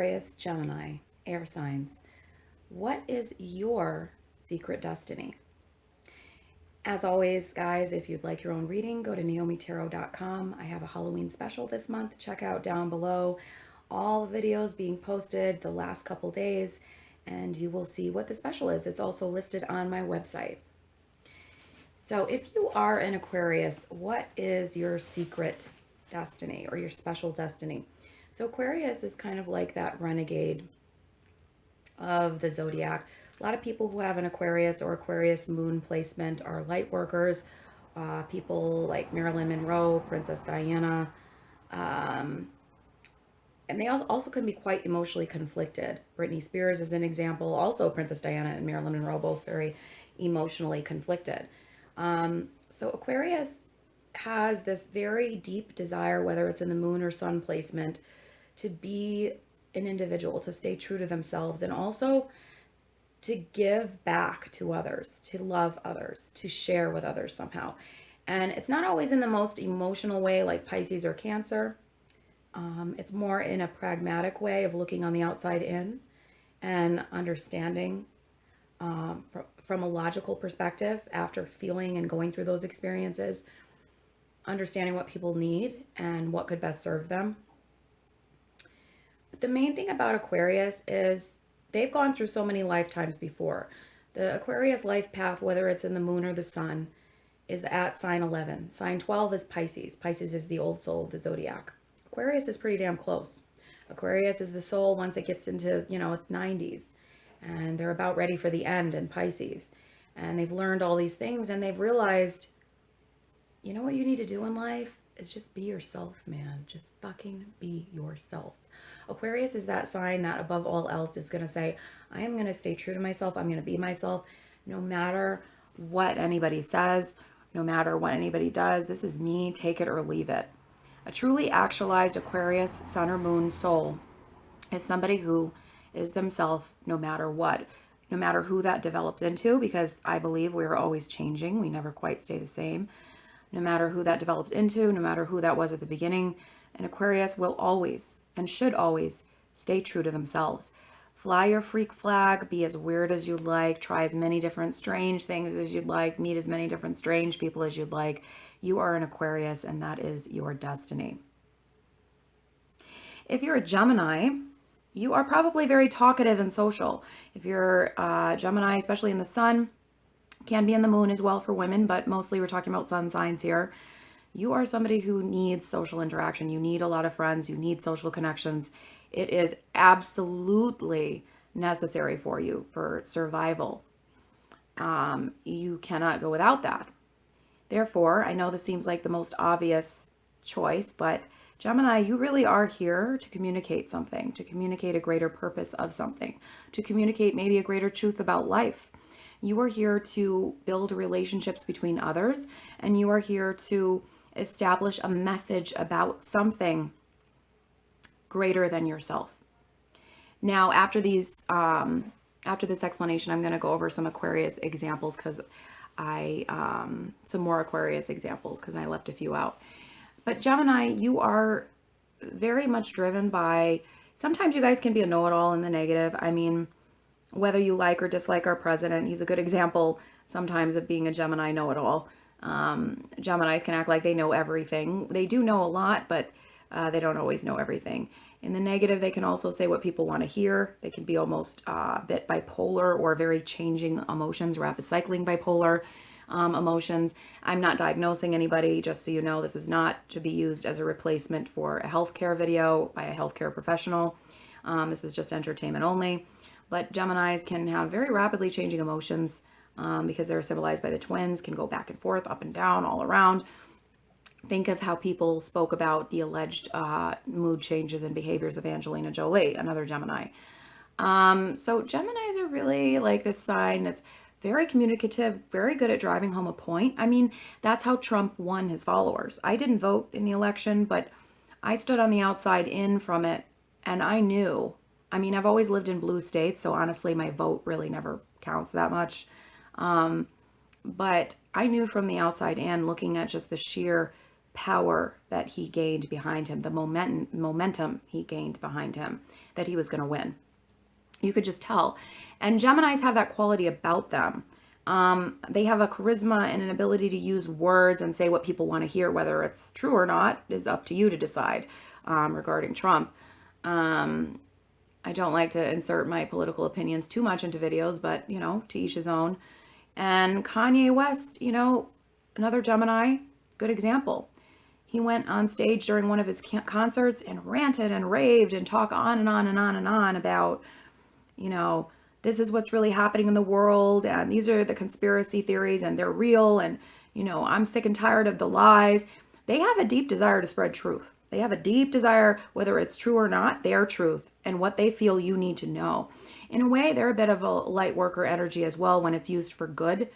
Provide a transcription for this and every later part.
Aquarius, Gemini, air signs. What is your secret destiny? As always, guys, if you'd like your own reading, go to naomitarot.com. I have a Halloween special this month. Check out down below all the videos being posted the last couple days, and you will see what the special is. It's also listed on my website. So if you are an Aquarius, what is your secret destiny or your special destiny? So Aquarius is kind of like that renegade of the zodiac. A lot of people who have an Aquarius or Aquarius moon placement are light workers. People like Marilyn Monroe, Princess Diana, and they also can be quite emotionally conflicted. Britney Spears is an example. Also, Princess Diana and Marilyn Monroe, both very emotionally conflicted. So Aquarius has this very deep desire, whether it's in the moon or sun placement, to be an individual, to stay true to themselves, and also to give back to others, to love others, to share with others somehow. And it's not always in the most emotional way like Pisces or Cancer. It's more in a pragmatic way of looking on the outside in and understanding from a logical perspective after feeling and going through those experiences, understanding what people need and what could best serve them. But the main thing about Aquarius is they've gone through so many lifetimes before. The Aquarius life path, whether it's in the moon or the sun, is at sign 11. Sign 12 is Pisces. Pisces is the old soul of the zodiac. Aquarius is pretty damn close. Aquarius is the soul once it gets into, its 90s. And they're about ready for the end in Pisces. And they've learned all these things and they've realized, what you need to do in life is just be yourself, man. Just fucking be yourself. Aquarius is that sign that above all else is going to say, I am going to stay true to myself. I'm going to be myself no matter what anybody says, no matter what anybody does. This is me, take it or leave it. A truly actualized Aquarius sun or moon soul is somebody who is themselves no matter what, no matter who that develops into, because I believe we're always changing. We never quite stay the same. No matter who that develops into, no matter who that was at the beginning, an Aquarius will always and should always stay true to themselves. Fly your freak flag, be as weird as you'd like, try as many different strange things as you'd like, meet as many different strange people as you'd like. You are an Aquarius and that is your destiny. If you're a Gemini, you are probably very talkative and social. If you're Gemini, especially in the sun, can be in the moon as well for women, but mostly we're talking about sun signs here. You are somebody who needs social interaction. You need a lot of friends. You need social connections. It is absolutely necessary for you for survival. You cannot go without that. Therefore, I know this seems like the most obvious choice, but Gemini, you really are here to communicate something, to communicate a greater purpose of something, to communicate maybe a greater truth about life. You are here to build relationships between others, and you are here to establish a message about something greater than yourself. Now, after this explanation, I'm going to go over some Aquarius examples because some more Aquarius examples because I left a few out. But Gemini, you are very much driven by, sometimes you guys can be a know-it-all in the negative. I mean, whether you like or dislike our president, he's a good example sometimes of being a Gemini know-it-all. Geminis can act like they know everything. They do know a lot, but they don't always know everything. In the negative, they can also say what people want to hear. They can be almost a bit bipolar or very changing emotions, rapid cycling bipolar emotions. I'm not diagnosing anybody, just so you know. This is not to be used as a replacement for a healthcare video by a healthcare professional. This is just entertainment only. But Geminis can have very rapidly changing emotions because they're symbolized by the twins, can go back and forth, up and down, all around. Think of how people spoke about the alleged mood changes and behaviors of Angelina Jolie, another Gemini. So Geminis are really like this sign that's very communicative, very good at driving home a point. I mean, that's how Trump won his followers. I didn't vote in the election, but I stood on the outside in from it, and I knew. I mean, I've always lived in blue states, so honestly, my vote really never counts that much. But I knew from the outside in, looking at just the sheer power that he gained behind him, the momentum he gained behind him, that he was going to win. You could just tell. And Geminis have that quality about them. They have a charisma and an ability to use words and say what people want to hear. Whether it's true or not is up to you to decide regarding Trump. I don't like to insert my political opinions too much into videos, but, you know, to each his own. And Kanye West, you know, another Gemini, good example. He went on stage during one of his concerts and ranted and raved and talked on and on and on and on about, you know, this is what's really happening in the world, and these are the conspiracy theories, and they're real, and, you know, I'm sick and tired of the lies. They have a deep desire to spread truth. They have a deep desire, whether it's true or not, their truth and what they feel you need to know. In a way, they're a bit of a light worker energy as well when it's used for good,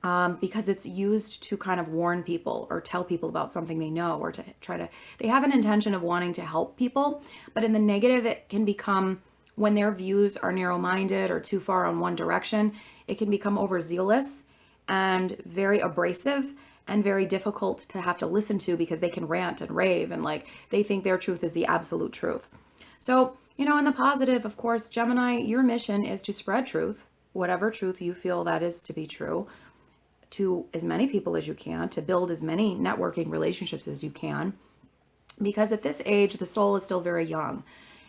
because it's used to kind of warn people or tell people about something they know, or to try to, they have an intention of wanting to help people, but in the negative, it can become, when their views are narrow-minded or too far on one direction, it can become overzealous and very abrasive and very difficult to have to listen to, because they can rant and rave and like they think their truth is the absolute truth. So, you know, in the positive, of course, Gemini, your mission is to spread truth, whatever truth you feel that is to be true, to as many people as you can, to build as many networking relationships as you can, because at this age, the soul is still very young.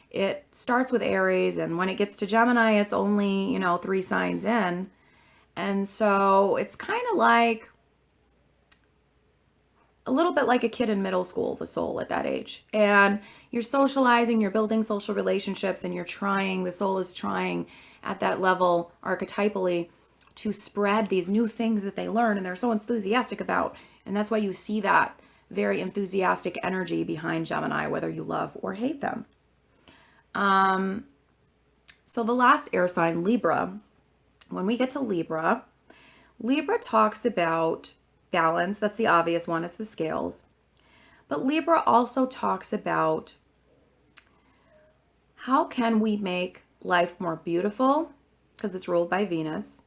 It starts with Aries, and when it gets to Gemini, it's only, you know, 3 signs in. And so it's kind of like a little bit like a kid in middle school, the soul at that age. And you're socializing, you're building social relationships, and you're trying, the soul is trying at that level archetypally to spread these new things that they learn and they're so enthusiastic about. And that's why you see that very enthusiastic energy behind Gemini, whether you love or hate them. So the last air sign, Libra, when we get to Libra, Libra talks about balance. That's the obvious one. It's the scales. But Libra also talks about how can we make life more beautiful, because it's ruled by Venus,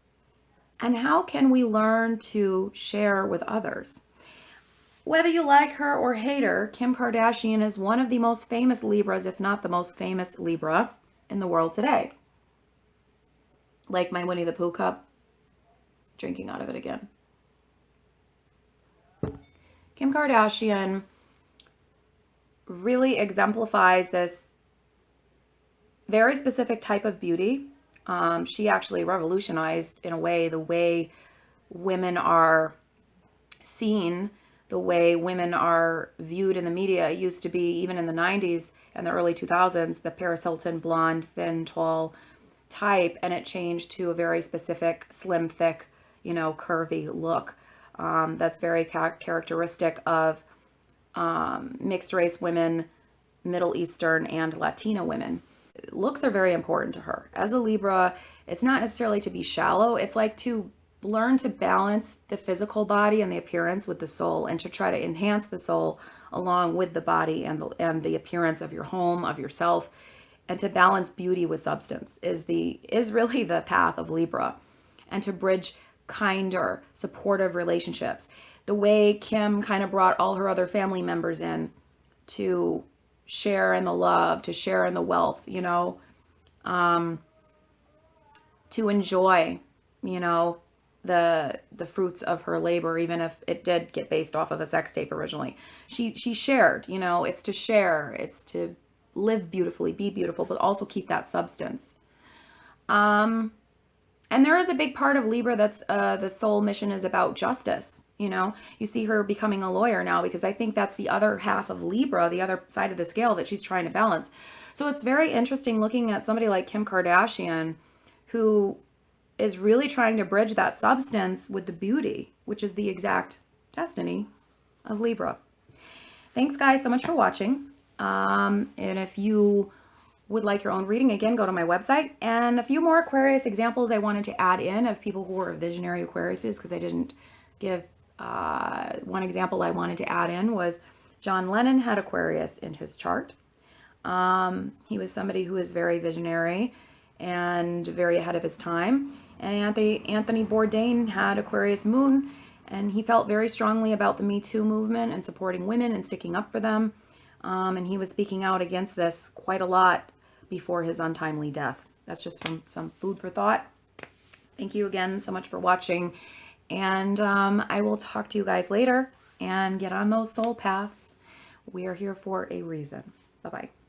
and how can we learn to share with others. Whether you like her or hate her, Kim Kardashian is one of the most famous Libras, if not the most famous Libra in the world today. Like my Winnie the Pooh cup, drinking out of it again. Kim Kardashian really exemplifies this very specific type of beauty. She actually revolutionized, in a way, the way women are seen, the way women are viewed in the media. It used to be, even in the 90s and the early 2000s, the Paris Hilton blonde, thin, tall type, and it changed to a very specific, slim, thick, you know, curvy look. That's very characteristic of mixed race women, Middle Eastern and Latina women. Looks are very important to her. As a Libra, it's not necessarily to be shallow. It's like to learn to balance the physical body and the appearance with the soul, and to try to enhance the soul along with the body and the appearance of your home, of yourself, and to balance beauty with substance is really the path of Libra, and to bridge kinder, supportive relationships. The way Kim kind of brought all her other family members in to share in the love, to share in the wealth, you know, to enjoy, you know, the fruits of her labor, even if it did get based off of a sex tape originally. She shared, you know, it's to share, it's to live beautifully, be beautiful, but also keep that substance. And there is a big part of Libra that's the soul mission is about justice. You know, you see her becoming a lawyer now, because I think that's the other half of Libra, the other side of the scale that she's trying to balance. So it's very interesting looking at somebody like Kim Kardashian, who is really trying to bridge that substance with the beauty, which is the exact destiny of Libra. Thanks, guys, so much for watching. And if you would like your own reading, again, go to my website. And a few more Aquarius examples I wanted to add in of people who were visionary Aquariuses, because I didn't give one example I wanted to add in was John Lennon had Aquarius in his chart. He was somebody who was very visionary and very ahead of his time. And Anthony Bourdain had Aquarius moon, And he felt very strongly about the Me Too movement and supporting women and sticking up for them. And he was speaking out against this quite a lot before his untimely death. That's just some food for thought. Thank you again so much for watching. And I will talk to you guys later, and get on those soul paths. We are here for a reason. Bye-bye.